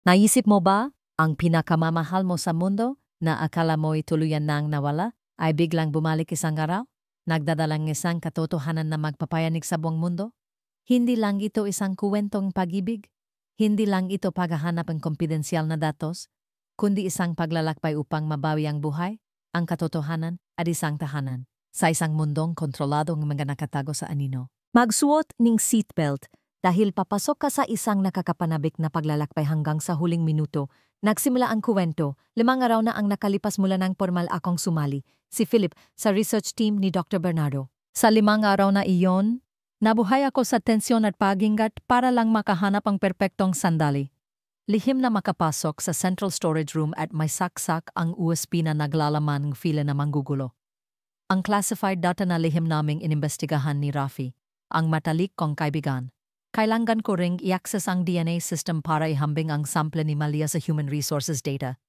Naisip mo ba ang pinakamamahal mo sa mundo na akala mo'y tuluyan nang nawala ay biglang bumalik isang araw? Nagdadalang isang katotohanan na magpapayanig sa buong mundo? Hindi lang ito isang kuwentong pag-ibig. Hindi lang ito paghahanap ng kumpidensyal na datos, kundi isang paglalakbay upang mabawi ang buhay, ang katotohanan at isang tahanan sa isang mundong kontrolado ng mga nakatago sa anino. Magsuot ng seatbelt dahil papasok ka sa isang nakakapanabik na paglalakbay hanggang sa huling minuto. Nagsimula ang kuwento, 5 araw na ang nakalipas mula ng formal akong sumali, si Philip, sa research team ni Dr. Bernardo. Sa 5 araw na iyon, nabuhay ako sa tensyon at pagingat para lang makahanap ang perpektong sandali. Lihim na makapasok sa central storage room at may saksak ang USB na naglalaman ng fila na manggugulo. Ang classified data na lihim naming inimbestigahan ni Rafi, ang matalik kong kaibigan. Kailangan ko ring i-access ang DNA system para ihambing ang sample ni Malia sa human resources data.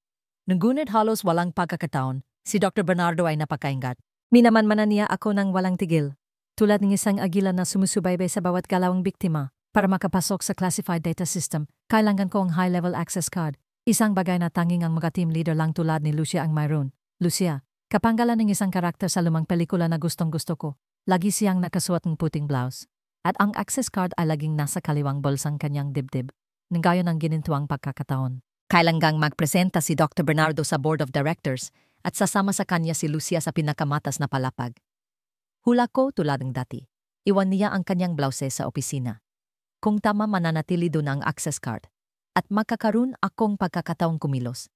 Ngunit halos walang pagkakataon, si Dr. Bernardo ay napakaingat. Minamanmanan niya ako ng walang tigil, tulad ng isang agila na sumusubaybay sa bawat galawang biktima. Para makapasok sa classified data system, kailangan ko ang high-level access card. Isang bagay na tanging ang mga team leader lang tulad ni Lucia ang mayroon. Lucia, kapanggalan ng isang karakter sa lumang pelikula na gustong-gusto ko. Lagi siyang nakasuot ng puting blouse. At ang access card ay laging nasa kaliwang bulsang kanyang dibdib, ng gayon ang ginintuang pagkakataon. Kailangang magpresenta si Dr. Bernardo sa Board of Directors at sasama sa kanya si Lucia sa pinakamatas na palapag. Hula ko tulad ng dati. Iwan niya ang kanyang blouse sa opisina. Kung tama mananatili doon ang access card. At makakaroon akong pagkakataong kumilos.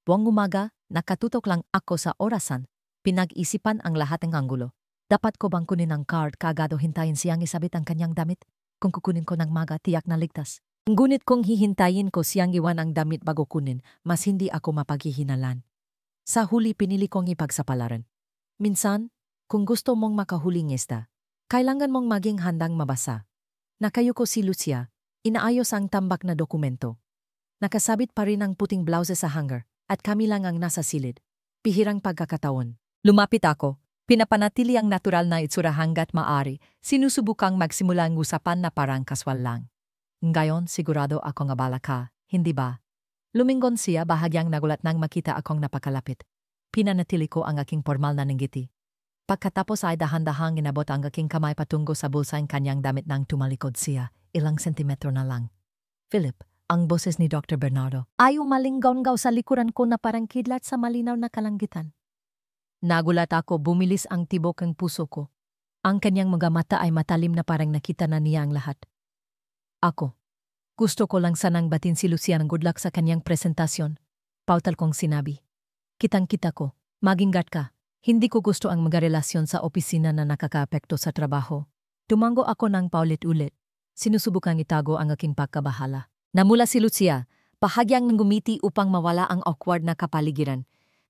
Buong umaga, nakatutok lang ako sa orasan. Pinag-isipan ang lahat ng anggulo. Dapat ko bang kunin ang card kagad o hintayin siyang isabit ang kanyang damit? Kung kukunin ko ng maga, tiyak na ligtas. Ngunit kung hihintayin ko siyang iwan ang damit bago kunin, mas hindi ako mapaghihinalan. Sa huli pinili kong ipagsapalaran. Minsan, kung gusto mong makahuling isda, kailangan mong maging handang mabasa. Nakayo ko si Lucia, inaayos ang tambak na dokumento. Nakasabit pa rin ang puting blouse sa hanger at kami lang ang nasa silid. Pihirang pagkakataon. Lumapit ako. Pinapanatili ang natural na itsura hanggat maaari, sinusubukang magsimula ang usapan na parang kaswal lang. Ngayon sigurado akong abala ka, hindi ba? Lumingon siya bahagyang nagulat nang makita akong napakalapit. Pinanatili ko ang aking formal na ninggiti. Pagkatapos ay dahan-dahang inabot ang aking kamay patungo sa bulsang kanyang damit nang tumalikod siya, ilang sentimetro na lang. Philip, ang boses ni Dr. Bernardo, ay umalinggaw-ngaw sa likuran ko na parang kidlat sa malinaw na kalangitan. Nagulat ako, bumilis ang tibok ng puso ko. Ang kanyang mga mata ay matalim na parang nakita na niya ang lahat. Ako, gusto ko lang sanang batin si Lucia ng good luck sa kanyang presentasyon. Pautal kong sinabi. Kitang-kita ko, maginggat ka. Hindi ko gusto ang mga relasyon sa opisina na nakakaapekto sa trabaho. Tumango ako ng paulit-ulit. Sinusubukang itago ang aking pagkabahala. Namula si Lucia, bahagyang nangumiti upang mawala ang awkward na kapaligiran.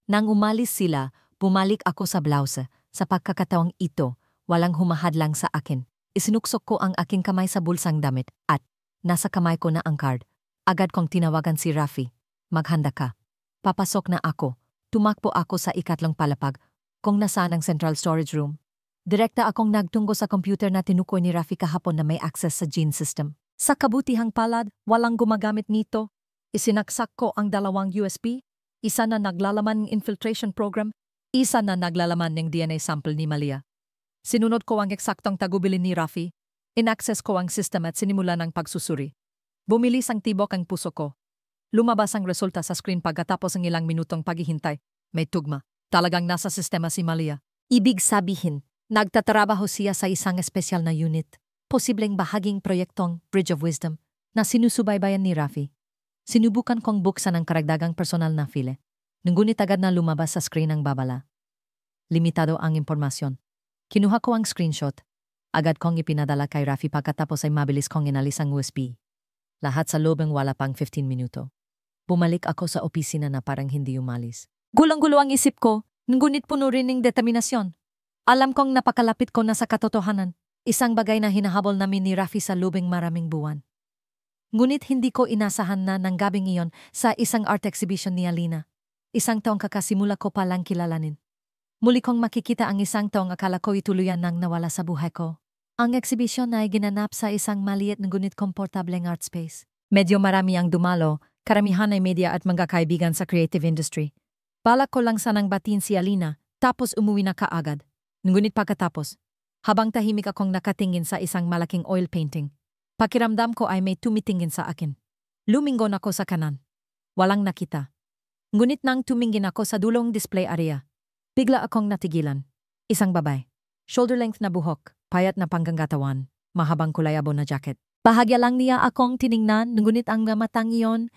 Nang umalis sila, bumalik ako sa blouse. Sa pagkakataong ito, walang humahadlang sa akin. Isinuksok ko ang aking kamay sa bulsang damit at nasa kamay ko na ang card. Agad kong tinawagan si Rafi. Maghanda ka. Papasok na ako. Tumakbo ako sa ikatlong palapag kung nasaan ang central storage room. Direkta akong nagtungo sa computer na tinukoy ni Rafi kahapon na may access sa gene system. Sa kabutihang palad, walang gumagamit nito. Isinaksak ko ang 2 USB, isa na naglalaman ng infiltration program, isa na naglalaman ng DNA sample ni Malia. Sinunod ko ang eksaktong tagubilin ni Rafi. In-access ko ang system at sinimula ng pagsusuri. Bumilis ang tibok ang puso ko. Lumabas ang resulta sa screen pagkatapos ng ilang minutong paghihintay. May tugma. Talagang nasa sistema si Malia. Ibig sabihin, nagtatrabaho siya sa isang espesyal na unit. Posibleng bahaging proyektong Bridge of Wisdom na sinusubaybayan ni Rafi. Sinubukan kong buksan ang karagdagang personal na file. Ngunit agad na lumabas sa screen ang babala. Limitado ang impormasyon. Kinuha ko ang screenshot. Agad kong ipinadala kay Rafi pagkatapos ay mabilis kong inalis ang USB. Lahat sa loob ng wala pang 15 minuto. Bumalik ako sa opisina na parang hindi umalis. Gulang-gulo ang isip ko, ngunit puno rin ng determinasyon. Alam kong napakalapit ko na sa katotohanan. Isang bagay na hinahabol namin ni Rafi sa lubing maraming buwan. Ngunit hindi ko inasahan na ng gabing iyon sa isang art exhibition ni Alina. Isang taong kakasimula ko palang kilalanin. Muli kong makikita ang isang taong akala ko ituluyan nang nawala sa buhay ko. Ang exhibition ay ginanap sa isang maliit ngunit komportableng art space. Medyo marami ang dumalo, Karamihan ay media at mga kaibigan sa creative industry. Balak ko lang sanang batiin si Alina, tapos umuwi na kaagad. Ngunit pagkatapos, habang tahimik akong nakatingin sa isang malaking oil painting, pakiramdam ko ay may tumitingin sa akin. Lumingon ako sa kanan. Walang nakita. Ngunit nang tumingin ako sa dulong display area, bigla akong natigilan. Isang babae. Shoulder-length na buhok, payat na panggangatawan, mahabang kulay abo na jacket. Bahagya lang niya akong tiningnan, ngunit ang matang iyon,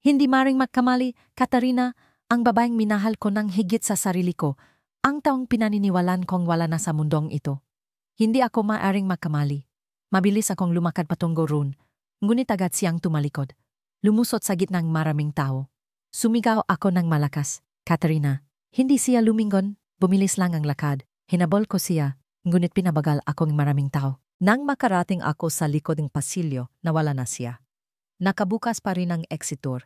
hindi maring magkamali, Katarina, ang babaeng minahal ko ng higit sa sarili ko, ang taong pinaniniwalan kong wala na sa mundong ito. Hindi ako maaring magkamali. Mabilis akong lumakad patungo roon, ngunit agad siyang tumalikod. Lumusot sa gitnang maraming tao. Sumigaw ako ng malakas. Katarina, hindi siya lumingon, bumilis lang ang lakad. Hinabol ko siya, ngunit pinabagal akong maraming tao. Nang makarating ako sa likod ng pasilyo, nawala na siya. Nakabukas pa rin ang exit door.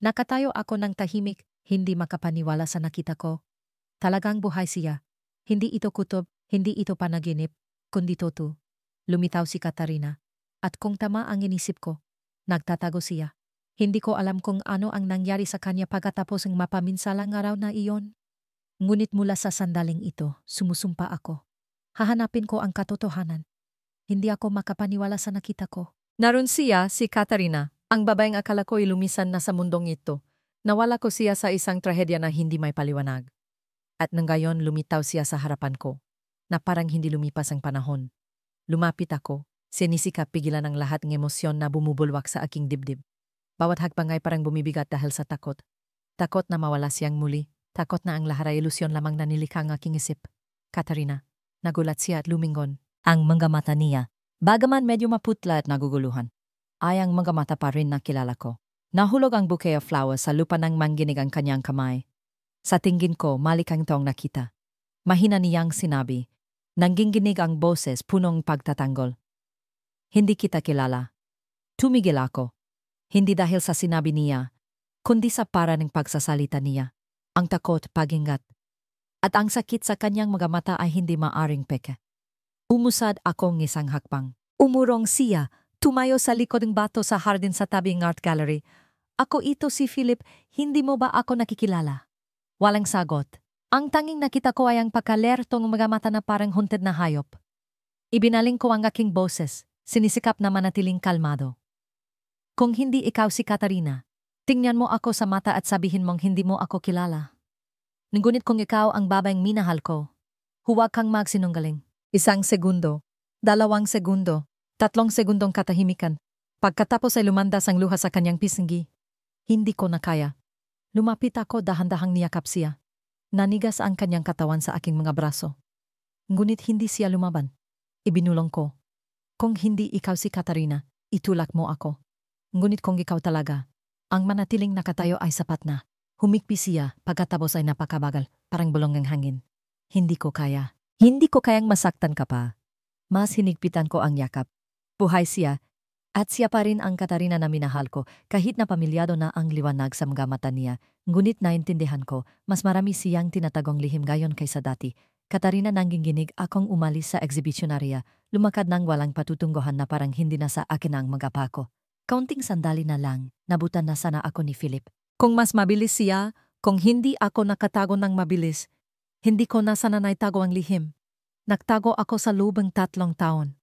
Nakatayo ako ng tahimik, hindi makapaniwala sa nakita ko. Talagang buhay siya. Hindi ito kutob, hindi ito panaginip, kundi totoo. Lumitaw si Katarina. At kung tama ang inisip ko, nagtatago siya. Hindi ko alam kung ano ang nangyari sa kanya pagkatapos ng mapaminsalang araw na iyon. Ngunit mula sa sandaling ito, sumusumpa ako. Hahanapin ko ang katotohanan. Hindi ako makapaniwala sa nakita ko. Naroon siya, si Katarina, ang babaeng akala ko lumisan na sa mundong ito. Nawala ko siya sa isang trahedya na hindi may paliwanag. At nang gayon lumitaw siya sa harapan ko, na parang hindi lumipas ang panahon. Lumapit ako, sinisikap pigilan ang lahat ng emosyon na bumubulwak sa aking dibdib. Bawat hakbang ay parang bumibigat dahil sa takot. Takot na mawala siyang muli, takot na ang lahat ay ilusyon lamang na nilikha ang aking isip. Katarina, nagulat siya at lumingon. Ang mga mata niya, bagaman medyo maputla at naguguluhan, ay ang mga mata pa rin na kilala ko. Nahulog ang bouquet of flowers sa lupa nang mangginig ang kanyang kamay. Sa tingin ko, malikang tong nakita. Mahina niyang sinabi, nangginginig ang boses punong pagtatanggol. Hindi kita kilala. Tumigil ako. Hindi dahil sa sinabi niya, kundi sa para ng pagsasalita niya. Ang takot, pagingat. At ang sakit sa kanyang mga mata ay hindi maaring peke. Umusad akong isang hakbang. Umurong siya, tumayo sa likod ng bato sa hardin sa tabing art gallery. Ako ito si Philip, hindi mo ba ako nakikilala? Walang sagot. Ang tanging nakita ko ay ang pagkalertong mga mata na parang hunted na hayop. Ibinaling ko ang aking boses, sinisikap na manatiling kalmado. Kung hindi ikaw si Katarina, tingnan mo ako sa mata at sabihin mong hindi mo ako kilala. Ngunit kung ikaw ang babaeng minahal ko, huwag kang magsinungaling. 1 segundo, 2 segundo, 3 segundong katahimikan. Pagkatapos ay lumandas ang luha sa kanyang pisngi. Hindi ko na kaya. Lumapit ako dahan-dahang niyakap siya. Nanigas ang kanyang katawan sa aking mga braso. Ngunit hindi siya lumaban. Ibinulong ko. Kung hindi ikaw si Katarina, itulak mo ako. Ngunit kung ikaw talaga, ang manatiling nakatayo ay sapat na. Humikbi siya, pagkatapos ay napakabagal, parang bulong ng hangin. Hindi ko kaya. Hindi ko kayang masaktan ka pa. Mas hinigpitan ko ang yakap. Buhay siya, at siya pa rin ang Katarina na minahal ko, kahit na pamilyado na ang liwanag sa mga mata niya. Ngunit naintindihan ko, mas marami siyang tinatagong lihim gayon kaysa dati. Katarina nangginginig akong umalis sa exhibition area, lumakad ng walang patutungguhan na parang hindi na sa akin ang mga pako. Kaunting sandali na lang, nabutan na sana ako ni Philip. Kung mas mabilis siya, kung hindi ako nakatago ng mabilis, hindi ko na sana naitago ang lihim. Nagtago ako sa loob ng 3 taon.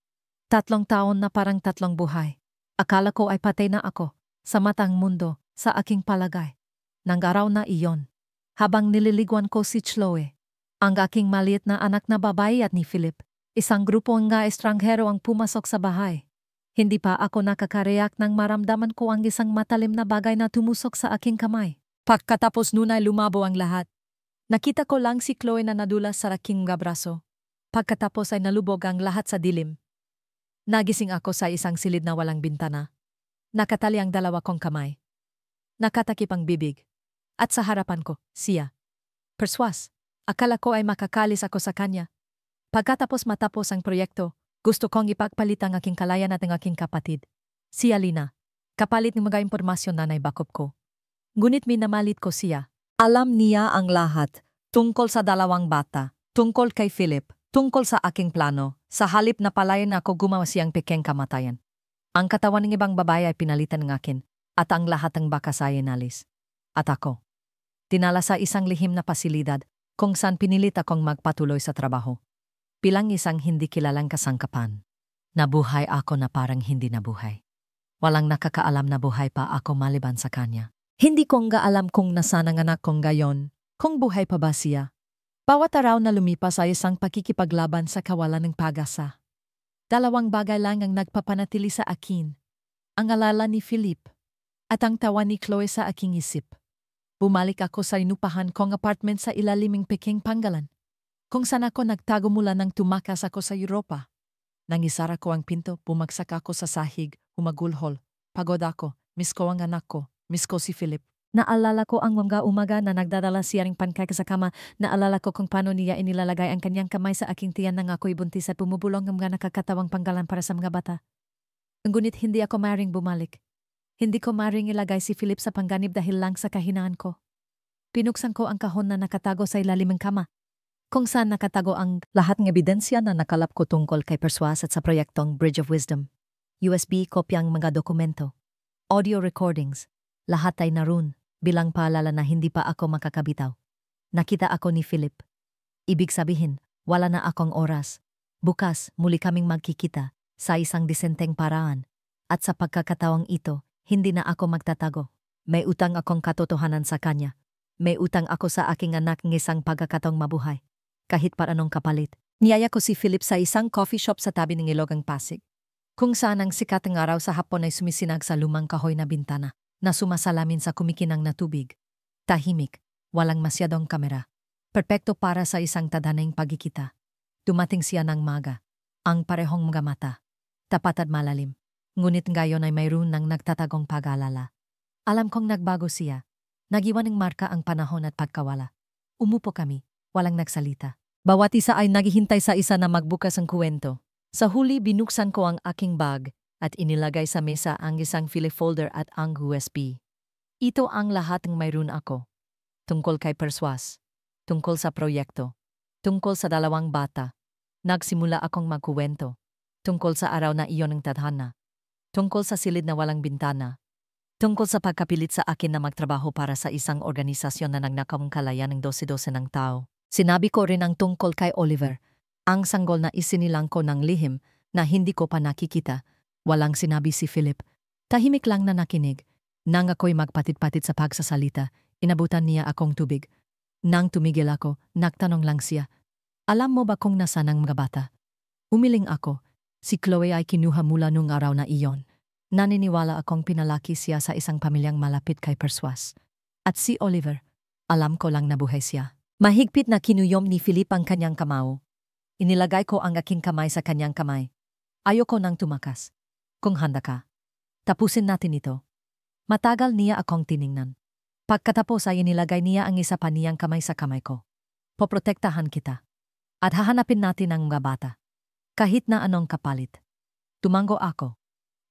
3 taon na parang 3 buhay. Akala ko ay patay na ako, sa matang mundo, sa aking palagay. Nang araw na iyon, habang nililiguan ko si Chloe, ang aking maliit na anak na babae at ni Philip, isang grupo nga estranghero ang pumasok sa bahay. Hindi pa ako nakakareact nang maramdaman ko ang isang matalim na bagay na tumusok sa aking kamay. Pagkatapos nun ay lumabo ang lahat. Nakita ko lang si Chloe na nadulas sa aking mga braso. Pagkatapos ay nalubog ang lahat sa dilim. Nagising ako sa isang silid na walang bintana. Nakatali ang 2 kong kamay. Nakatakip ang bibig. At sa harapan ko, siya. Perswas, akala ko ay makakalis ako sa kanya. Pagkatapos matapos ang proyekto, gusto kong ipagpalit ang aking kalayan at ang aking kapatid. Si Alina, kapalit ng mga impormasyon na naibakop ko. Ngunit minamalit ko siya. Alam niya ang lahat, tungkol sa 2 bata, tungkol kay Philip, tungkol sa aking plano, sa halip na palayan ako gumawa siyang pekeng kamatayan. Ang katawan ng ibang babae ay pinalitan ng akin. at ang lahat ng bakas ay inalis. At ako, tinala sa isang lihim na pasilidad kung saan pinilit akong magpatuloy sa trabaho. Bilang isang hindi kilalang kasangkapan. Nabuhay ako na parang hindi nabuhay. Walang nakakaalam na buhay pa ako maliban sa kanya. Hindi ko nga alam kung nasaan ang anak kong gayon, kung buhay pa ba siya. Bawat araw na lumipas ay isang pakikipaglaban sa kawalan ng pag-asa. Dalawang bagay lang ang nagpapanatili sa akin. Ang alala ni Philip at ang tawa ni Chloe sa aking isip. Bumalik ako sa inupahan kong apartment sa ilaliming Peking Pangalan, kung saan ako nagtago mula nang tumakas ako sa Europa. Nang isara ko ang pinto, bumagsak ako sa sahig, humagulhol. Pagod ako, miss ko ang anak ko, miss ko si Philip. Naalala ko ang mga umaga na nagdadala siya ring pancake sa kama. Naalala ko kung paano niya inilalagay ang kanyang kamay sa aking tiyan nang ako'y buntis at bumubulong ang mga nakakatawang panggalan para sa mga bata. Ngunit hindi ako maring bumalik. Hindi ko maring ilagay si Philip sa pangganib dahil lang sa kahinaan ko. Pinuksan ko ang kahon na nakatago sa ilalim ng kama, kung saan nakatago ang lahat ng ebidensya na nakalap ko tungkol kay Persuas at sa proyektong Bridge of Wisdom. USB kopyang mga dokumento, audio recordings, lahat ay naroon. Bilang paalala na hindi pa ako makakabitaw. Nakita ako ni Philip. Ibig sabihin, wala na akong oras. Bukas, muli kaming magkikita sa isang disenteng paraan. At sa pagkakatawang ito, hindi na ako magtatago. May utang akong katotohanan sa kanya. May utang ako sa aking anak ng isang pagkakataong mabuhay. Kahit para anong kapalit. Niyaya ko si Philip sa isang coffee shop sa tabi ng Ilogang Pasig, kung saan ang sikat ng araw sa hapon ay sumisinag sa lumang kahoy na bintana na sumasalamin sa kumikinang na tubig. Tahimik, walang masyadong kamera. Perpekto para sa isang tadanang pagkikita. Dumating siya ng maga. Ang parehong mga mata. Tapat at malalim. Ngunit ngayon ay mayroon ng nagtatagong pag-alala. Alam kong nagbago siya. Nagiwan ng marka ang panahon at pagkawala. Umupo kami, walang nagsalita. Bawat isa ay naghihintay sa isa na magbukas ang kwento. Sa huli binuksan ko ang aking bag at inilagay sa mesa ang isang file folder at ang USB. Ito ang lahat ng mayroon ako. Tungkol kay Persuas, tungkol sa proyekto, tungkol sa dalawang bata. Nagsimula akong magkuwento. Tungkol sa araw na iyon ng tadhana. Tungkol sa silid na walang bintana. Tungkol sa pagkapilit sa akin na magtrabaho para sa isang organisasyon na nagnakawang kalayan ng 12-12 ng tao. Sinabi ko rin ang tungkol kay Oliver, ang sanggol na isinilang ko ng lihim na hindi ko pa nakikita. Walang sinabi si Philip. Tahimik lang na nakinig. Nang ako'y magpatit-patit sa pagsasalita, inabutan niya akong tubig. Nang tumigil ako, nagtanong lang siya, "Alam mo ba kung nasaan ang mga bata?" Umiling ako. Si Chloe ay kinuha mula nung araw na iyon. Naniniwala akong pinalaki siya sa isang pamilyang malapit kay Persuas. At si Oliver, alam ko lang nabuhay siya. Mahigpit na kinuyom ni Philip ang kanyang kamao. Inilagay ko ang aking kamay sa kanyang kamay. Ayoko nang tumakas. Kung handa ka, tapusin natin ito. Matagal niya akong tiningnan. Pagkatapos ay inilagay niya ang isa pa niyang kamay sa kamay ko. Poprotektahan kita. At hahanapin natin ang mga bata. Kahit na anong kapalit. Tumango ako.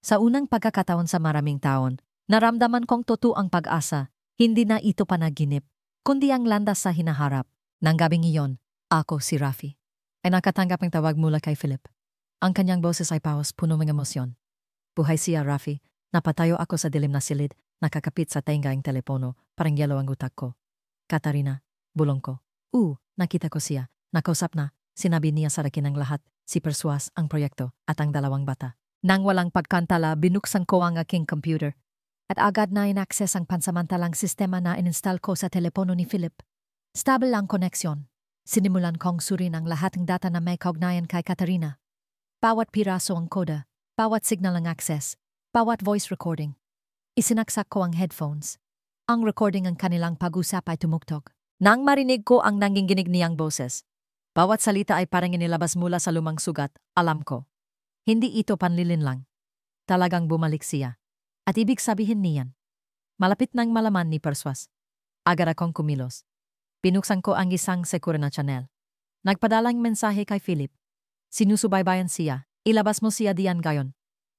Sa unang pagkakataon sa maraming taon, naramdaman kong totoo ang pag-asa. Hindi na ito panaginip, kundi ang landas sa hinaharap. Nang gabing iyon, ako si Rafi ay nakatanggap ng tawag mula kay Philip. Ang kanyang boses ay paos puno ng emosyon. Buhay siya, Rafi. Napatayo ako sa dilim na silid, nakakapit sa tenga ang telepono, parang yelo ang utak ko. Katarina, bulong ko. Nakita ko siya. Nakausap na, sinabi niya sa akin ang lahat, si Persuas, ang proyekto, at ang dalawang bata. Nang walang pagkantala, binuksan ko ang aking computer. At agad na in-access ang pansamantalang sistema na in-install ko sa telepono ni Philip. Stable ang koneksyon. Sinimulan kong surin ang lahat ng data na may kaugnayan kay Katarina. Bawat piraso ang koda, bawat signal ang access, bawat voice recording. Isinaksak ko ang headphones. Ang recording ng kanilang pag-usap ay tumugtog. Nang marinig ko ang nanginginig niyang boses, bawat salita ay parang inilabas mula sa lumang sugat, alam ko. Hindi ito panlilin lang. Talagang bumalik siya. At ibig sabihin niyan. Malapit nang malaman ni Persuas. Agad akong kumilos. Binuksan ko ang isang secure na channel. Nagpadalang mensahe kay Philip. Sinusubaybayan siya. Ilabas mo siya diyan gayon.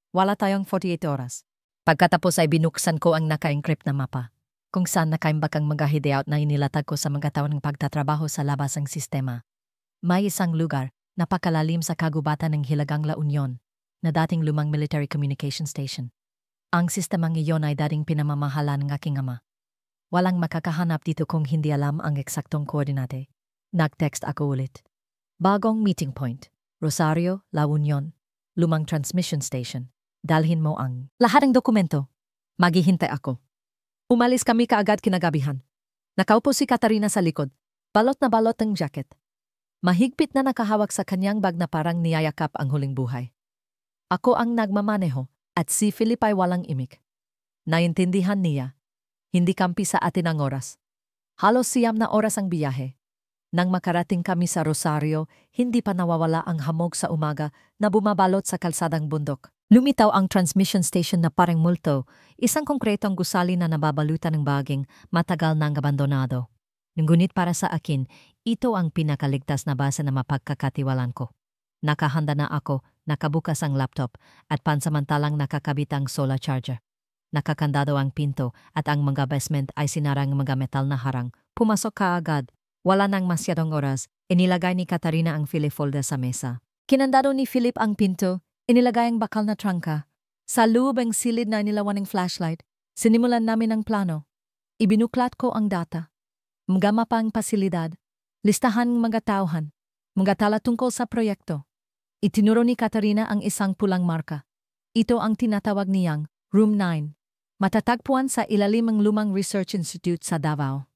Wala tayong 48 oras. Pagkatapos ay binuksan ko ang naka-encrypt na mapa, kung saan nakaimbak ang mga hideout na inilatag ko sa mga taon ng pagtatrabaho sa labas ng sistema. May isang lugar, napakalalim sa kagubatan ng Hilagang La Union, na dating lumang military communication station. Ang sistemang iyon ay dating pinamamahalan ng aking ama. Walang makakahanap dito kung hindi alam ang eksaktong koordinate. Nag-text ako ulit. Bagong meeting point. Rosario, La Union. Lumang transmission station. Dalhin mo ang lahat ng dokumento. Maghihintay ako. Umalis kami kaagad kinagabihan. Nakaupo si Katarina sa likod. Balot na balot ng jacket. Mahigpit na nakahawak sa kanyang bag na parang niyayakap ang huling buhay. Ako ang nagmamaneho at si Philip ay walang imik. Naintindihan niya. Hindi kampi sa atin ang oras. Halos 9 na oras ang biyahe. Nang makarating kami sa Rosario, hindi pa nawawala ang hamog sa umaga na bumabalot sa kalsadang bundok. Lumitaw ang transmission station na parang multo, isang konkretong gusali na nababalutan ng baging matagal nang abandonado. Ngunit para sa akin, ito ang pinakaligtas na base na mapagkakatiwalaan ko. Nakahanda na ako, nakabukas ang laptop at pansamantalang nakakabit ang solar charger. Nakakandado ang pinto at ang mga basement ay sinarang mga metal na harang. Pumasok ka agad. Wala nang masyadong oras, inilagay ni Katarina ang filifolder sa mesa. Kinandado ni Philip ang pinto, inilagay ang bakal na trangka. Sa loob ang silid na inilawan ng flashlight, sinimulan namin ang plano. Ibinuklat ko ang data. Mga mapa ang pasilidad, listahan ng mga tauhan, mga tala tungkol sa proyekto. Itinuro ni Katarina ang isang pulang marka. Ito ang tinatawag niyang Room 9. Matatagpuan sa ilalim ng lumang research institute sa Davao.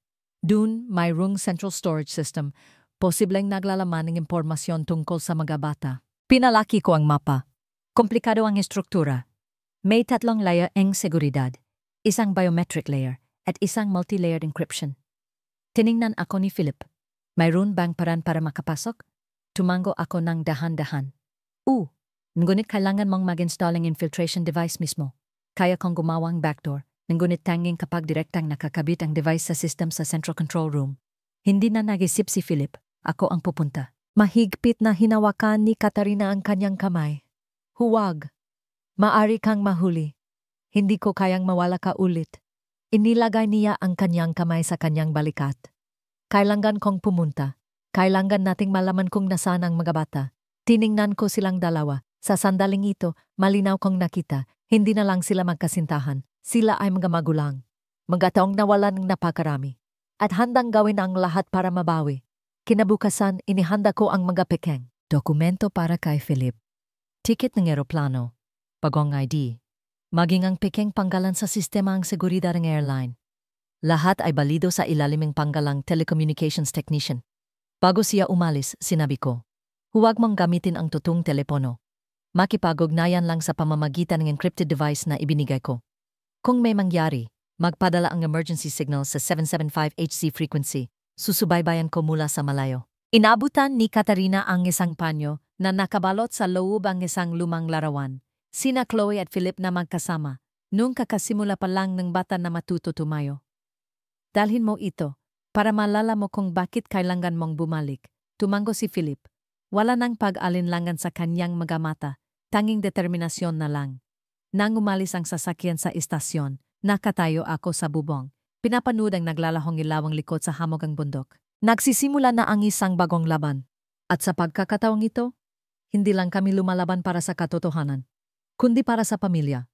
Doon, mayroong central storage system, posibleng naglalaman ng impormasyon tungkol sa mga bata. Pinalaki ko ang mapa. Komplikado ang estruktura. May 3 layer ng seguridad, isang biometric layer, at isang multi-layered encryption. Tiningnan ako ni Philip. Mayroon bang paraan para makapasok? Tumango ako ng dahan-dahan. Ngunit kailangan mong mag-install ng infiltration device mismo. Kaya kong gumawang backdoor. Ngunit tanging kapag direktang nakakabit ang device sa system sa central control room. Hindi na nag-isip si Philip. Ako ang pupunta. Mahigpit na hinawakan ni Katarina ang kanyang kamay. Huwag. Maari kang mahuli. Hindi ko kayang mawala ka ulit. Inilagay niya ang kanyang kamay sa kanyang balikat. Kailangan kong pumunta. Kailangan nating malaman kung nasaan ang mga bata. Tiningnan ko silang dalawa. Sa sandaling ito, malinaw kong nakita. Hindi na lang sila magkasintahan. Sila ay mga magulang. Mga taong nawalan ng napakarami. At handang gawin ang lahat para mabawi. Kinabukasan, inihanda ko ang mga pekeng. Dokumento para kay Philip. Ticket ng eroplano. Bagong ID. Maging ang pekeng panggalan sa sistema ang seguridad ng airline. Lahat ay balido sa ilalim ng panggalang telecommunications technician. Bago siya umalis, sinabi ko, huwag mong gamitin ang totoong telepono. Makipag-ugnayan lang sa pamamagitan ng encrypted device na ibinigay ko. Kung may mangyari, magpadala ang emergency signal sa 775 HZ frequency. Susubaybayan ko mula sa malayo. Inabutan ni Katarina ang isang panyo na nakabalot sa loob ang isang lumang larawan. Sina Chloe at Philip na magkasama, nung kakasimula pa lang ng bata na matuto tumayo. Dalhin mo ito, para malala mo kung bakit kailangan mong bumalik. Tumango si Philip. Wala nang pag-alinlangan sa kanyang mga mata, tanging determinasyon na lang. Nang umalis ang sasakyan sa istasyon, nakatayo ako sa bubong. Pinapanood ang naglalahong ilawang likod sa hamog ang bundok. Nagsisimula na ang isang bagong laban. At sa pagkakataong ito, hindi lang kami lumalaban para sa katotohanan, kundi para sa pamilya,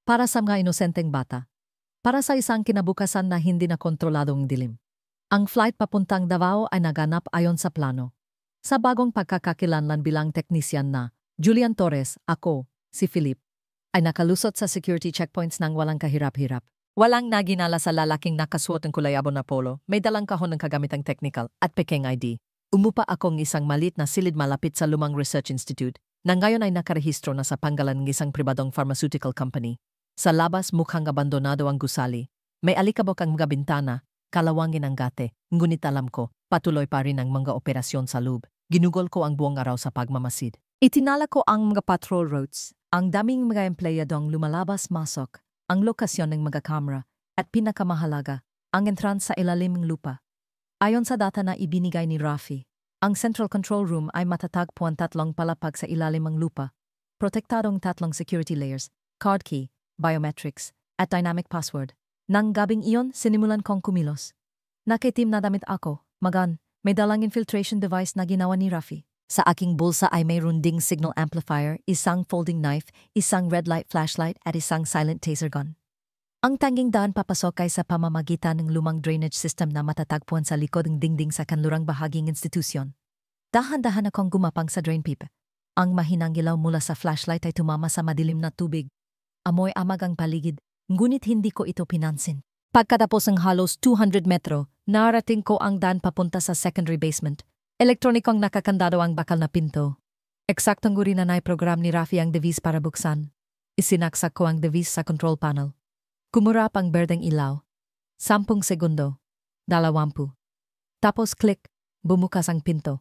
para sa mga inosenteng bata, para sa isang kinabukasan na hindi na kontroladong dilim. Ang flight papuntang Davao ay naganap ayon sa plano. Sa bagong pagkakakilanlan bilang teknisyan na Julian Torres, ako, si Philip, ay nakalusot sa security checkpoints ng walang kahirap-hirap. Walang naginala sa lalaking nakasuot ng kulay abon na polo, may dalang kahon ng kagamitang technical at pekeng ID. Umupa akong isang malit na silid malapit sa lumang research institute na ngayon ay nakarehistro na sa panggalan ng isang pribadong pharmaceutical company. Sa labas mukhang abandonado ang gusali. May alikabok ang mga bintana, kalawangin ang gate, ngunit alam ko, patuloy pa rin ang mga operasyon sa loob. Ginugol ko ang buong araw sa pagmamasid. Itinala ko ang mga patrol routes, ang daming mga empleyadong lumalabas-masok, ang lokasyon ng mga kamera, at pinakamahalaga, ang entrance sa ilalim ng lupa. Ayon sa data na ibinigay ni Rafi, ang central control room ay matatagpuan 3 palapag sa ilalim ng lupa, protektadong 3 security layers, card key, biometrics, at dynamic password. Nang gabing iyon, sinimulan kong kumilos. Nakitim na damit ako, magan, may dalang infiltration device na ginawa ni Rafi. Sa aking bulsa ay may runding signal amplifier, isang folding knife, isang red light flashlight at isang silent taser gun. Ang tanging daan papasok ay sa pamamagitan ng lumang drainage system na matatagpuan sa likod ng dingding sa kanlurang bahaging institusyon. Dahan-dahan akong gumapang sa drain pipe. Ang mahinang ilaw mula sa flashlight ay tumama sa madilim na tubig. Amoy amag ang paligid, ngunit hindi ko ito pinansin. Pagkatapos ng halos 200 metro, narating ko ang daan papunta sa secondary basement. Elektronikong nakakandado ang bakal na pinto. Eksaktong guri na program ni Rafi ang device para buksan. Isinaksak ko ang device sa control panel. Kumurap ang berdeng ilaw. 10 segundo. 20. Tapos click, bumukas ang pinto.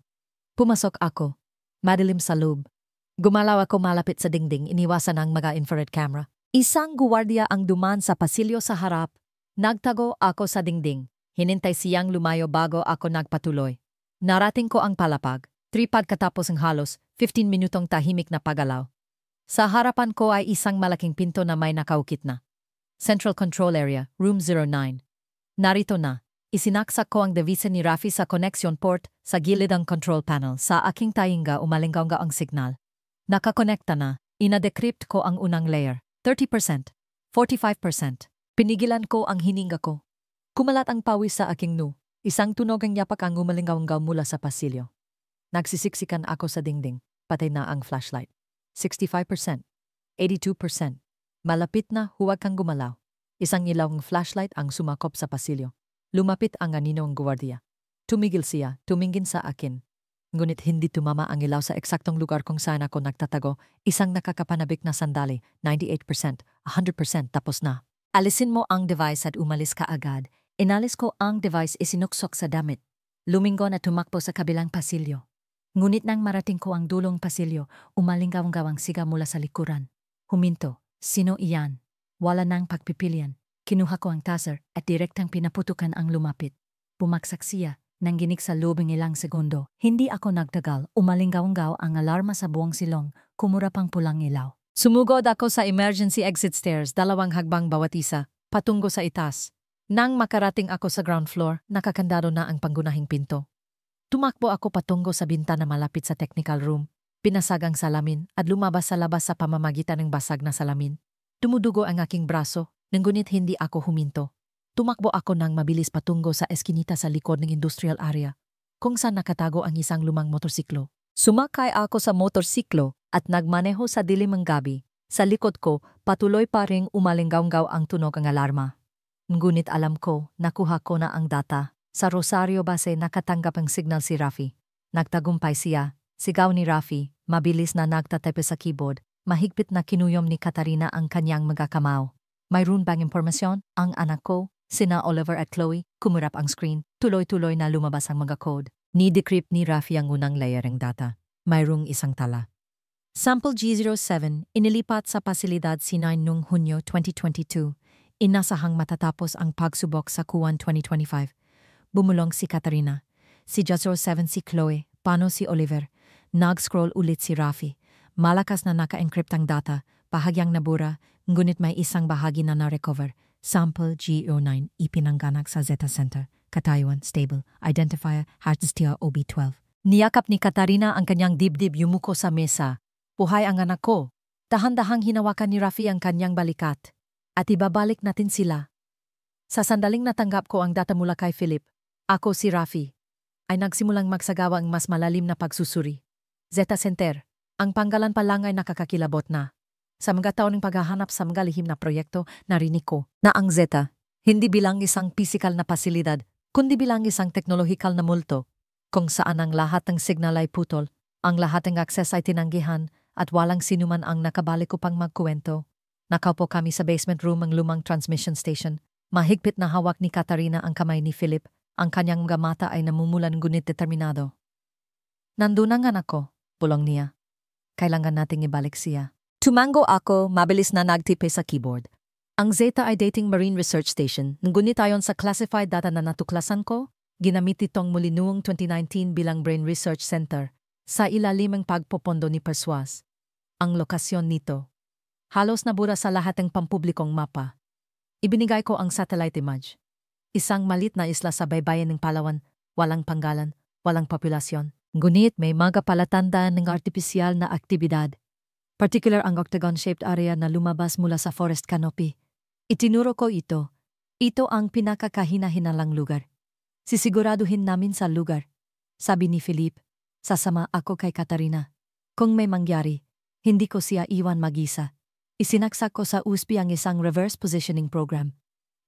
Pumasok ako. Madilim sa loob. Gumalaw ako malapit sa dingding, iniwasan ang mga infrared camera. Isang guwardiya ang duman sa pasilyo sa harap. Nagtago ako sa dingding. Hinintay siyang lumayo bago ako nagpatuloy. Narating ko ang palapag, 3 pagkatapos ng halos 15 minutong tahimik na pagalaw. Sa harapan ko ay isang malaking pinto na may nakaukit na. Central Control Area, Room 09. Narito na, isinaksak ko ang device ni Rafi sa connection port sa gilid ng control panel. Sa aking tainga umalinggaw ang signal. Nakakonekta na, ina-decrypt ko ang unang layer, 30%, 45%. Pinigilan ko ang hininga ko. Kumalat ang pawis sa aking noo. Isang tunog ang yapak ang umalingaw-ngaw mula sa pasilyo. Nagsisiksikan ako sa dingding, patay na ang flashlight. 65%, 82%. Malapit na, huwag kang gumalaw. Isang ilawang flashlight ang sumakop sa pasilyo. Lumapit ang anino ng guwardiya. Tumigil siya, tumingin sa akin. Ngunit hindi tumama ang ilaw sa eksaktong lugar kung saan ako nagtatago. Isang nakakapanabik na sandali, 98%, 100% tapos na. Alisin mo ang device at umalis ka agad. Inalis ko ang device, isinuksok sa damit. Lumingon at tumakbo sa kabilang pasilyo. Ngunit nang marating ko ang dulong pasilyo, umalinggaw-ngawang siga mula sa likuran. Huminto. Sino iyan? Wala nang pagpipilian. Kinuha ko ang taser at direktang pinaputukan ang lumapit. Bumaksak siya, nangginig sa loob ng ilang segundo. Hindi ako nagtagal, umalinggaw-ngaw ang alarma sa buong silong, kumurap ang pulang ilaw. Sumugod ako sa emergency exit stairs, 2 hagbang bawat isa, patungo sa itaas. Nang makarating ako sa ground floor, nakakandado na ang pangunahing pinto. Tumakbo ako patungo sa bintana malapit sa technical room, pinasag ang salamin at lumabas sa labas sa pamamagitan ng basag na salamin. Tumudugo ang aking braso, ngunit hindi ako huminto. Tumakbo ako nang mabilis patungo sa eskinita sa likod ng industrial area, kung saan nakatago ang isang lumang motorsiklo. Sumakay ako sa motorsiklo at nagmaneho sa dilim ng gabi. Sa likod ko, patuloy pa ring umalinggaw-ngaw ang tunog ng alarma. Ngunit alam ko, nakuha ko na ang data. Sa Rosario Base nakatanggap ang signal si Rafi. Nagtagumpay siya. Sigaw ni Rafi, mabilis na nagtatype sa keyboard. Mahigpit na kinuyom ni Katarina ang kanyang mga kamao. Mayroon bang impormasyon? Ang anak ko, sina Oliver at Chloe, kumurap ang screen. Tuloy-tuloy na lumabas ang mga code. Ni-decrypt ni Rafi ang unang layer ng data. Mayroong isang tala. Sample G07 inilipat sa pasilidad C9 noong Hunyo 2022. Inasahang matatapos ang pagsubok sa Q1 2025. Bumulong si Katarina. Si G07 si Chloe. Paano si Oliver? Nag-scroll ulit si Rafi. Malakas na naka-encrypt ang data. Bahagyang nabura, ngunit may isang bahagi na na-recover. Sample G09 ipinangganak sa Zeta Center. Katayuan, stable. Identifier, Hartztia OB12. Niyakap ni Katarina ang kanyang dibdib, yumuko sa mesa. Buhay ang anak ko. Dahan-dahang hinawakan ni Rafi ang kanyang balikat. At ibabalik natin sila. Sa sandaling natanggap ko ang data mula kay Philip, ako si Rafi, ay nagsimulang magsagawa ang mas malalim na pagsusuri. Zeta Center, ang panggalan pa lang ay nakakakilabot na. Sa mga taon ng paghahanap sa mga lihim na proyekto, narinig ko na ang Zeta, hindi bilang isang pisikal na pasilidad, kundi bilang isang teknolohikal na multo, kung saan ang lahat ng signal ay putol, ang lahat ng akses ay tinanggihan, at walang sinuman ang nakabalik upang magkuwento. Nakaupo kami sa basement room ng lumang transmission station. Mahigpit na hawak ni Katarina ang kamay ni Philip. Ang kanyang mga mata ay namumulan ngunit determinado. Nandun ang anak ko, bulong niya. Kailangan nating ibalik siya. Tumango ako, mabilis na nagtipe sa keyboard. Ang Zeta ay dating marine research station. Ngunit ayon sa classified data na natuklasan ko, ginamit itong muli noong 2019 bilang Brain Research Center sa ilalim ng pagpopondo ni Persuas. Ang lokasyon nito, halos nabura sa lahat ng pampublikong mapa. Ibinigay ko ang satellite image. Isang malit na isla sa baybayin ng Palawan, walang panggalan, walang populasyon, Ngunit may mga palatandaan ng artipisyal na aktibidad. Particular ang octagon-shaped area na lumabas mula sa forest canopy. Itinuro ko ito. Ito ang pinakakahina-hinalang lugar. Sisiguraduhin namin sa lugar. Sabi ni Philip, sasama ako kay Katarina. Kung may mangyari, hindi ko siya iwan mag-isa. Isinaksak ko sa USB ang isang reverse positioning program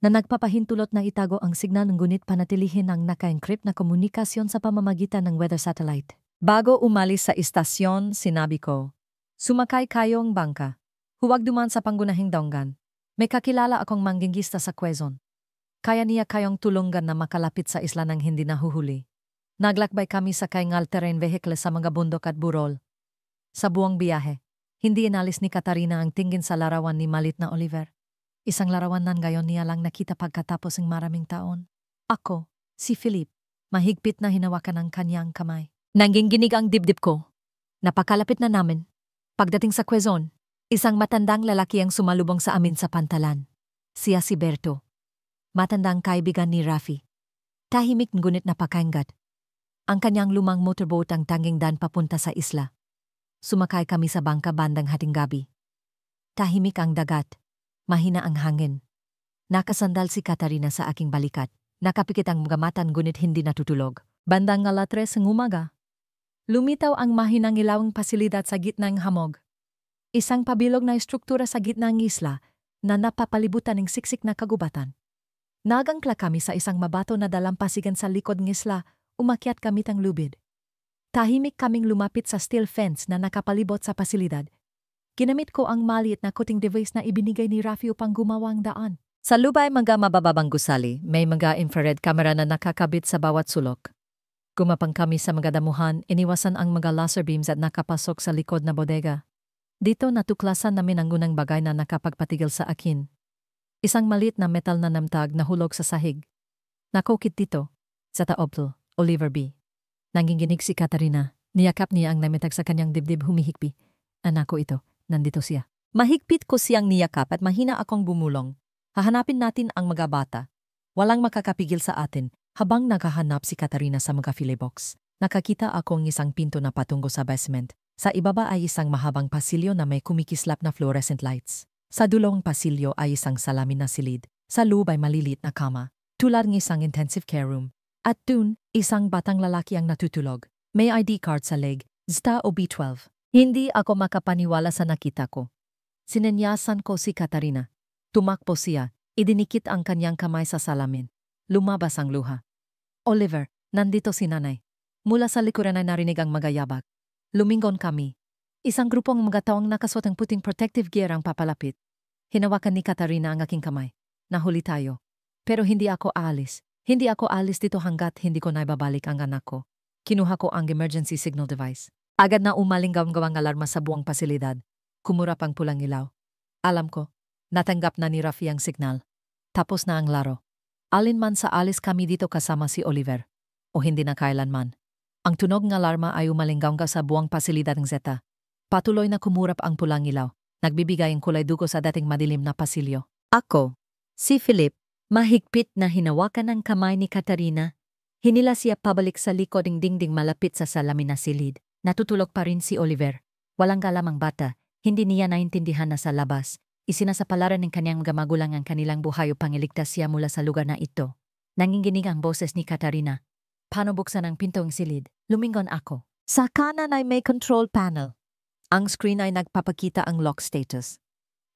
na nagpapahintulot na itago ang signal ngunit panatilihin ang naka-encrypt na komunikasyon sa pamamagitan ng weather satellite. Bago umalis sa istasyon, sinabi ko, sumakay kayong bangka. Huwag duman sa pangunahing donggan. May kakilala akong manggingista sa Quezon. Kaya niya kayong tulungan na makalapit sa isla ng hindi nahuhuli. Naglakbay kami sa kaingal terrain vehicle sa mga bundok at burol. Sa buong biyahe, hindi inalis ni Katarina ang tingin sa larawan ni Malit na Oliver. Isang larawan nan gayon niya lang nakita pagkatapos ng maraming taon. Ako, si Philip, mahigpit na hinawakan ang kanyang kamay. Nangginginig ang dibdib ko. Napakalapit na namin. Pagdating sa Quezon, isang matandang lalaki ang sumalubong sa amin sa pantalan. Siya si Berto. Matandang kaibigan ni Rafi. Tahimik ngunit napakaingat. Ang kanyang lumang motorboat ang tanging daan papunta sa isla. Sumakay kami sa bangka bandang hating gabi. Tahimik ang dagat. Mahina ang hangin. Nakasandal si Katarina sa aking balikat. Nakapikit ang mga mata ngunit hindi natutulog. Bandang alas 3 ng umaga. Lumitaw ang mahinang ilawang pasilidad sa gitna ng hamog. Isang pabilog na estruktura sa gitna ng isla na napapalibutan ng siksik na kagubatan. Nagangkla kami sa isang mabato na dalampasigan sa likod ng isla, umakyat kami tang lubid. Tahimik kaming lumapit sa steel fence na nakapalibot sa pasilidad. Ginamit ko ang maliit na cutting device na ibinigay ni Rafi upang gumawa ang daan. Sa lubay mga mabababang gusali, may mga infrared camera na nakakabit sa bawat sulok. Gumapang kami sa mga damuhan, iniwasan ang mga laser beams at nakapasok sa likod na bodega. Dito natuklasan namin ang unang bagay na nakapagpatigil sa akin. Isang maliit na metal na namtag na hulog sa sahig. Nakukit dito, sa taoblo, Oliver B. Nanginginig si Katarina. Niyakap niya ang namitag sa kanyang dibdib humihikbi. Anak ko ito. Nandito siya. Mahigpit ko siyang niyakap at mahina akong bumulong. Hahanapin natin ang mga bata. Walang makakapigil sa atin habang naghahanap si Katarina sa mga filebox. Nakakita akong isang pinto na patungo sa basement. Sa ibaba ay isang mahabang pasilyo na may kumikislap na fluorescent lights. Sa dulong pasilyo ay isang salamin na silid. Sa loob ay malilit na kama, tulad ng isang intensive care room. At dun, isang batang lalaki ang natutulog. May ID card sa leg, ZTA o B12. Hindi ako makapaniwala sa nakita ko. Sinenyasan ko si Katarina. Tumakbo siya, idinikit ang kanyang kamay sa salamin. Lumabas ang luha. Oliver, nandito si nanay. Mula sa likuran ay narinig ang magayabag. Lumingon kami. Isang grupong mga taong nakasuot ang puting protective gear ang papalapit. Hinawakan ni Katarina ang aking kamay. Nahuli tayo. Pero hindi ako aalis. Hindi ako aalis dito hanggat hindi ko naibabalik ang anak ko. Kinuha ko ang emergency signal device. Agad na umaling gawang alarma sa buong pasilidad. Kumurap ang pulang ilaw. Alam ko, natanggap na ni Rafi ang signal. Tapos na ang laro. Alinman sa alis kami dito kasama si Oliver. O hindi na kailanman. Ang tunog ng alarma ay umaling gawang sa buong pasilidad ng Zeta. Patuloy na kumurap ang pulang ilaw. Nagbibigay ang kulay dugo sa dating madilim na pasilyo. Ako, si Philip, mahigpit na hinawakan ang kamay ni Katarina. Hinila siya pabalik sa likod ng dingding malapit sa salamin na silid. Natutulog pa rin si Oliver. Walang galamang bata, hindi niya naintindihan na sa labas. Isinasapalaran ng kanyang mga magulang ang kanilang buhay upang iligtas siya mula sa lugar na ito. Nanginginig ang boses ni Katarina. Paano buksan ang pintong silid? Lumingon ako. Sa kanan ay may control panel. Ang screen ay nagpapakita ang lock status.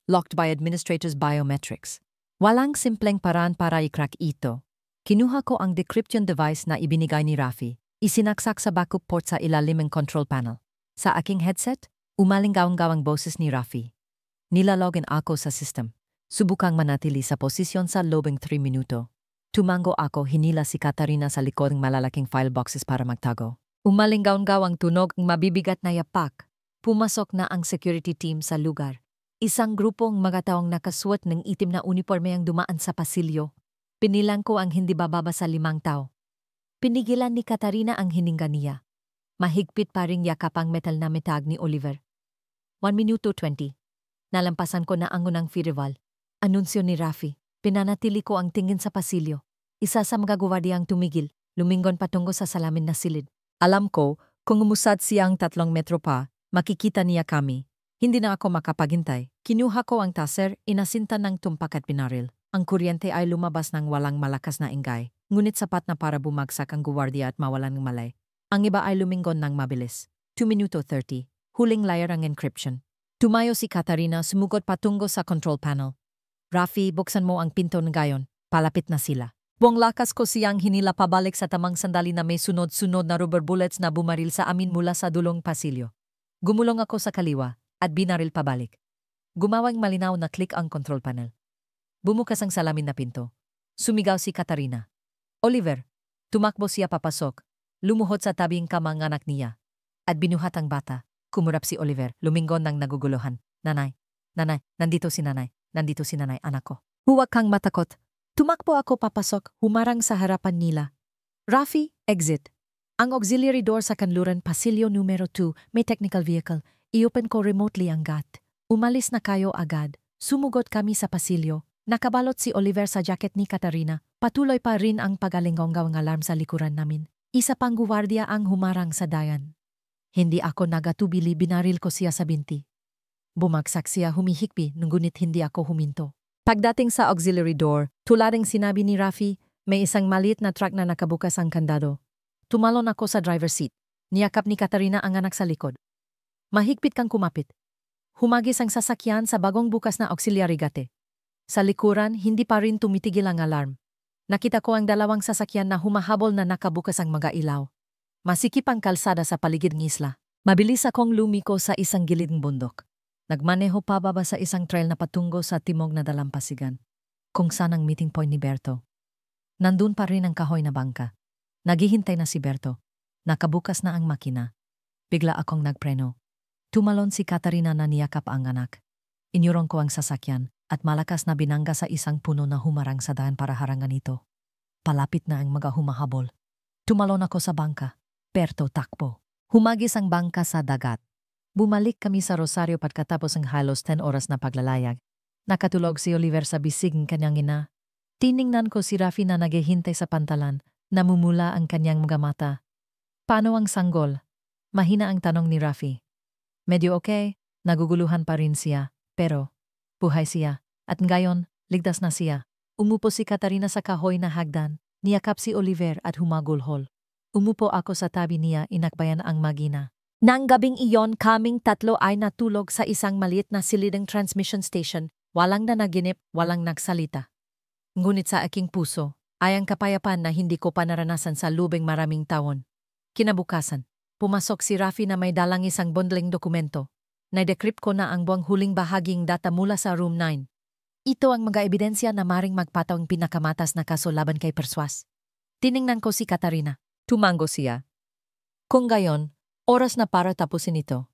Locked by administrator's biometrics. Walang simpleng paraan para i-crack ito. Kinuha ko ang decryption device na ibinigay ni Rafi. Isinaksak sa backup port sa ilalim ng control panel. Sa aking headset, umaling gawang boses ni Rafi. Nilalogin ako sa system. Subukang manatili sa posisyon sa loob ng 3 minuto. Tumango ako, hinila si Katarina sa likod ng malalaking file boxes para magtago. Umaling gawang tunog ng mabibigat na yapak. Pumasok na ang security team sa lugar. Isang grupong mga taong nakasuot ng itim na uniforme ang dumaan sa pasilyo. Pinilang ko ang hindi bababa sa 5 tao. Pinigilan ni Katarina ang hininga niya. Mahigpit pa ring yakap ang metal na metag ni Oliver. 1 minuto 20. Nalampasan ko na ang unang firewall. Anunsyo ni Rafi. Pinanatili ko ang tingin sa pasilyo. Isa sa mga guwardiya ang tumigil, lumingon patungo sa salamin na silid. Alam ko Kung umusad siyang 3 metro pa, makikita niya kami. Hindi na ako makapaghintay. Kinuha ko ang taser, inasinta ng tumpak at binaril. Ang kuryente ay lumabas ng walang malakas na ingay, ngunit sapat na para bumagsak ang guwardiya at mawalan ng malay. Ang iba ay lumingon ng mabilis. 2 minuto 30. Huling layer ang encryption. Tumayo si Katarina, sumugot patungo sa control panel. Rafi, buksan mo ang pinto ng gayon. Palapit na sila. Buong lakas ko siyang hinila pabalik sa tamang sandali na may sunod-sunod na rubber bullets na bumaril sa amin mula sa dulong pasilyo. Gumulong ako sa kaliwa at binaril pabalik. Gumawang malinaw na click ang control panel. Bumukas ang salamin na pinto. Sumigaw si Katarina. Oliver, tumakbo siya papasok. Lumuhod sa tabing kamang anak niya. At binuhat ang bata. Kumurap si Oliver, lumingon ng naguguluhan. Nanay, nandito si nanay. Nandito si nanay, anak ko. Huwag kang matakot. Tumakbo ako papasok, humarang sa harapan nila. Rafi, exit. Ang auxiliary door sa kanluran, pasilyo numero 2, may technical vehicle. I-open ko remotely ang gate. Umalis na kayo agad. Sumugot kami sa pasilyo. Nakabalot si Oliver sa jacket ni Katarina. Patuloy pa rin ang pagalingonggaw ng alarm sa likuran namin. Isa pang guwardiya ang humarang sa dayan. Hindi ako nagatubili, binaril ko siya sa binti. Bumagsak siya, humihikbi, ngunit hindi ako huminto. Pagdating sa auxiliary door, tulading sinabi ni Rafi, may isang maliit na truck na nakabukas ang kandado. Tumalon ako sa driver's seat. Niyakap ni Katarina ang anak sa likod. Mahigpit kang kumapit. Humagis ang sasakyan sa bagong bukas na auxiliary gate. Sa likuran, hindi pa rin tumitigil ang alarm. Nakita ko ang dalawang sasakyan na humahabol na nakabukas ang mga ilaw. Masikip ang kalsada sa paligid ng isla. Mabilis akong lumiko sa isang gilid ng bundok. Nagmaneho pababa sa isang trail na patungo sa timog na dalampasigan, kung saan ang meeting point ni Berto. Nandun pa rin ang kahoy na bangka. Naghihintay na si Berto. Nakabukas na ang makina. Bigla akong nagpreno. Tumalon si Katarina na niyakap ang anak. Inyurong ko ang sasakyan at malakas na binangga sa isang puno na humarang sa daan para harangan ito. Palapit na ang mga humahabol. Tumalon ako sa bangka. Berto, takbo. Humagis ang bangka sa dagat. Bumalik kami sa Rosario pagkatapos ng halos 10 oras na paglalayag. Nakatulog si Oliver sa bisig ng kanyang ina. Tiningnan ko si Rafi na naghihintay sa pantalan, namumula ang kanyang mga mata. Paano ang sanggol? Mahina ang tanong ni Rafi. Medyo okay, naguguluhan pa rin siya, pero buhay siya, at ngayon, ligtas na siya. Umupo si Katarina sa kahoy na hagdan, niyakap si Oliver at humagulhol. Umupo ako sa tabi niya, inakbayan ang magina. Nang gabing iyon, kaming tatlo ay natulog sa isang maliit na silidang transmission station, walang nanaginip, walang nagsalita. Ngunit sa aking puso, ay ang kapayapaan na hindi ko pa naranasan sa lubing maraming taon. Kinabukasan, pumasok si Rafi na may dalang isang bundling dokumento. Na-decrypt ko na ang buong huling bahaging data mula sa Room 9. Ito ang mga ebidensya na maring magpataw ang pinakamatas na kaso laban kay Persuas. Tiningnan ko si Katarina. Tumango siya. Kung gayon, oras na para tapusin ito.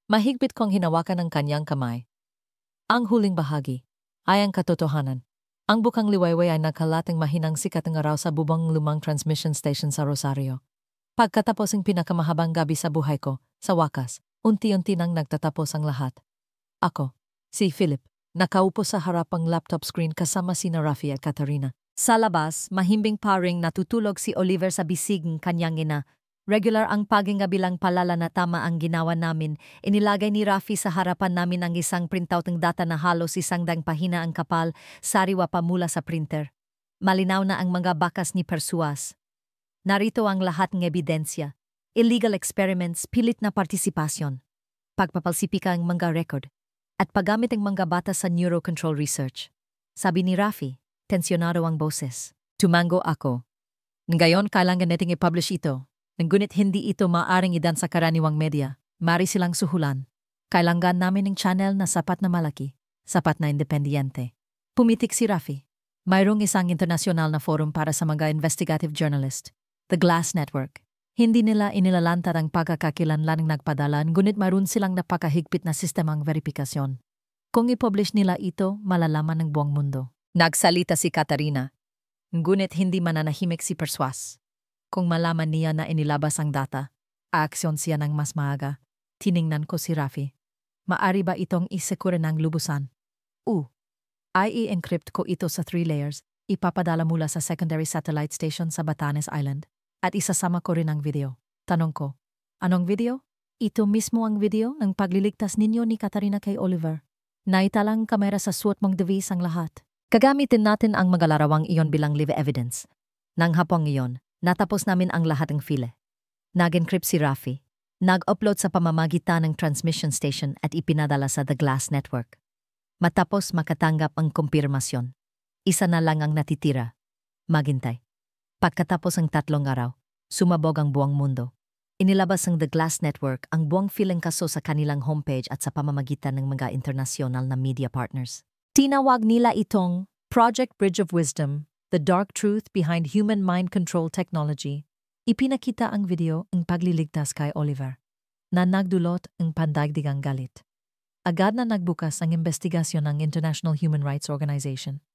Mahigpit kong hinawakan ang kanyang kamay. Ang huling bahagi ay ang katotohanan. Ang bukang liwayway ay nakalating mahinang sikat ng araw sa bubong lumang transmission station sa Rosario. Pagkatapos ng pinakamahabang gabi sa buhay ko, sa wakas, unti-unti nang nagtatapos ang lahat. Ako, si Philip, nakaupo sa harapang laptop screen kasama sina Rafi at Katarina. Sa labas, mahimbing paring natutulog si Oliver sa bisig ng kanyang ina. Regular ang pagingabilang palala na tama ang ginawa namin. Inilagay ni Rafi sa harapan namin ang isang printout ng data na halos 100 pahina ang kapal, sariwa pa mula sa printer. Malinaw na ang mga bakas ni Persuas. Narito ang lahat ng ebidensya. Illegal experiments, pilit na partisipasyon. Pagpapalsipika ang mga record. At paggamit ng mga bata sa neurocontrol research. Sabi ni Rafi, tensyonado ang boses. Tumango ako. Ngayon kailangan nating i-publish ito. Ngunit hindi ito maaring idan sa karaniwang media. Mari silang suhulan. Kailangan namin ng channel na sapat na malaki, sapat na independyente. Pumitik si Rafi. Mayroong isang internasyonal na forum para sa mga investigative journalist, The Glass Network. Hindi nila inilalantad ang pagkakakilanlan ng nagpadalan, ngunit mayroon silang napakahigpit na sistemang verifikasyon. Kung i-publish nila ito, malalaman ng buong mundo. Nagsalita si Katarina. Ngunit hindi mananahimik si Persuas. Kung malaman niya na inilabas ang data, aaksyon siya ng mas maaga. Tiningnan ko si Rafi. Maari ba itong isekure ng lubusan? Ay i-encrypt ko ito sa 3 layers, ipapadala mula sa secondary satellite station sa Batanes Island, at isasama ko rin ang video. Tanong ko, Anong video? Ito mismo ang video ng pagliligtas ninyo ni Katarina kay Oliver. Naitalang kamera sa suot mong device ang lahat. Gagamitin natin ang mga larawang iyon bilang live evidence. Nang hapong iyon, natapos namin ang lahat ng file. Nag-encrypt si Rafi. Nag-upload sa pamamagitan ng transmission station at ipinadala sa The Glass Network. Matapos makatanggap ang kumpirmasyon, isa na lang ang natitira. Maghintay. Pagkatapos ng 3 araw, sumabog ang buong mundo. Inilabas ng The Glass Network ang buong filing kaso sa kanilang homepage at sa pamamagitan ng mga internasyonal na media partners. Tinawag nila itong Project Bridge of Wisdom, The Dark Truth Behind Human Mind Control Technology. Ipinakita ang video ng pagliligtas kay Oliver na nagdulot ng pandaigdigang galit. Agad na nagbukas ang investigasyon ng International Human Rights Organization.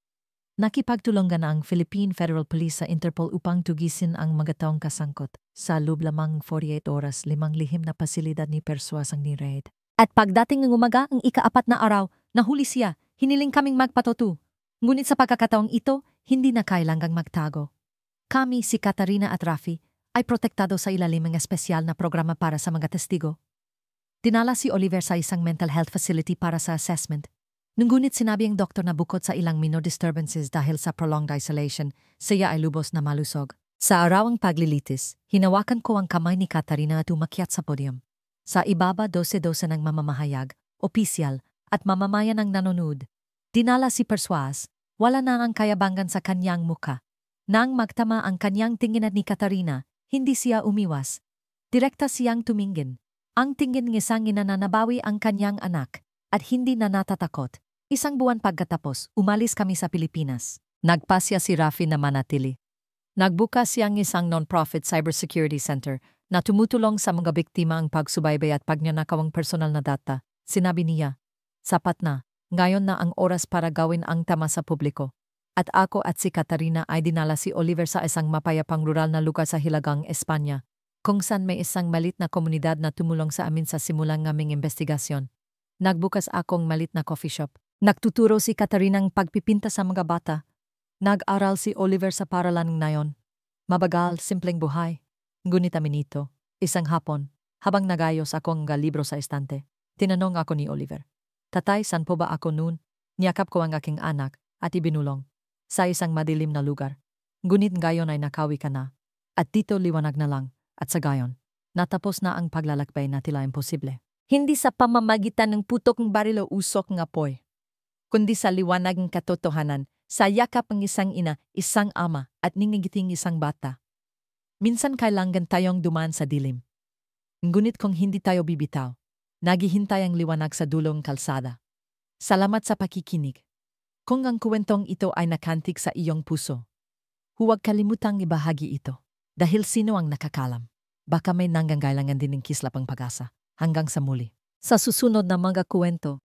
Nakipagtulungan ang Philippine Federal Police sa Interpol upang tugisin ang mga taong kasangkot. Sa loob lamang 48 oras, 5 lihim na pasilidad ni Persuas ang ni-raid. At pagdating ng umaga ang ika-4 na araw, nahuli siya, hiniling kaming magpatutu. Ngunit sa pagkakataong ito, hindi na kailangang magtago. Kami, si Katarina at Rafi, ay protektado sa ilalim ng espesyal na programa para sa mga testigo. Dinala si Oliver sa isang mental health facility para sa assessment. Ngunit sinabi ang doktor na bukod sa ilang minor disturbances dahil sa prolonged isolation, siya ay lubos na malusog. Sa arawang paglilitis, hinawakan ko ang kamay ni Katarina at umakyat sa podium. Sa ibaba 12-12 ng mamamahayag, opisyal, at mamamayan ang nanonood. Dinala si Persuas, wala na ang kayabangan sa kanyang muka. Nang magtama ang kanyang tingin at ni Katarina, hindi siya umiwas. Direkta siyang tumingin. Ang tingin ng isang ina na nabawi ang kanyang anak at hindi na natatakot. 1 buwan pagkatapos, umalis kami sa Pilipinas. Nagpasya si Rafi na manatili. Nagbukas siyang isang non-profit cybersecurity center na tumutulong sa mga biktima ang pagsubaybay at pagnanakawang personal na data. Sinabi niya, sapat na, ngayon na ang oras para gawin ang tama sa publiko. At ako at si Katarina ay dinala si Oliver sa isang mapayapang rural na lugar sa Hilagang, Espanya, kung saan may isang malit na komunidad na tumulong sa amin sa simulang ngaming investigasyon. Nagbukas akong malit na coffee shop. Nagtuturo si Katarina ng pagpipinta sa mga bata. Nag-aral si Oliver sa paralan ngayon. Mabagal, simpleng buhay. Ngunit amin ito, isang hapon, habang nagayos ako ang libro sa estante, tinanong ako ni Oliver, "Tatay, saan po ba ako noon?" Niyakap ko ang aking anak at ibinulong. Sa isang madilim na lugar. Ngunit ngayon ay nakawi ka na. At dito liwanag na lang. At sa gayon, natapos na ang paglalakbay na tila imposible. Hindi sa pamamagitan ng putok ng baril o usok ng apoy, kundi sa liwanag ng katotohanan, sa yakap ng isang ina, isang ama, at ningigiting isang bata. Minsan kailangan tayong dumaan sa dilim. Ngunit kung hindi tayo bibitaw, naghihintay ang liwanag sa dulong kalsada. Salamat sa pakikinig. Kung ang kwentong ito ay nakantig sa iyong puso, huwag kalimutang ibahagi ito. Dahil sino ang nakakalam? Baka may nangangailangan din ng kislap ang pag-asa. Hanggang sa muli. Sa susunod na mga kwento,